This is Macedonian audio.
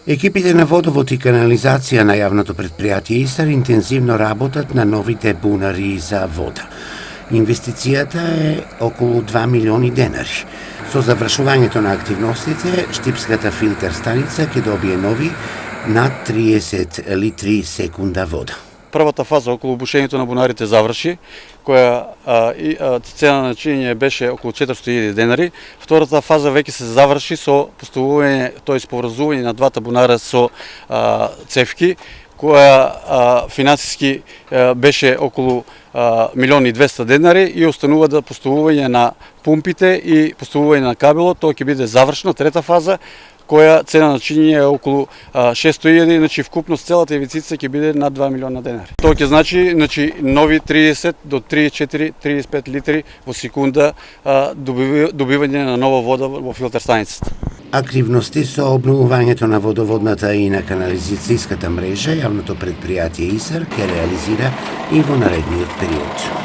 Екипите на водовод и канализација на јавното предпријатие Исар интензивно работат на новите бунари за вода. Инвестицијата е околу 2 милиони денари. Со завршувањето на активностите, Штипската филтер станица ќе добие нови над 30 литри секунда вода. Првата фаза околу бушењето на бунарите заврши, која цена на чинење беше околу 400.000 денари. Втората фаза веќе се заврши со поставување, тоест поврзување на двата бунара со цевки, која финансиски беше околу 1.200.000 денари и останува да поставување на пумпите и поставување на кабелот. Тоа ќе биде завршна трета фаза, која цена на чинење е околу 600.000, значи вкупно целата инвестиција ќе биде над 2 милиона денари. Тоа ќе значи нови 30 до 34, 35 литри во секунда добивање на нова вода во филтер станицата. Активности со обновувањето на водоводната и на канализацијската мрежа, јавното предпријатие Исар ќе реализира и во наредниот период.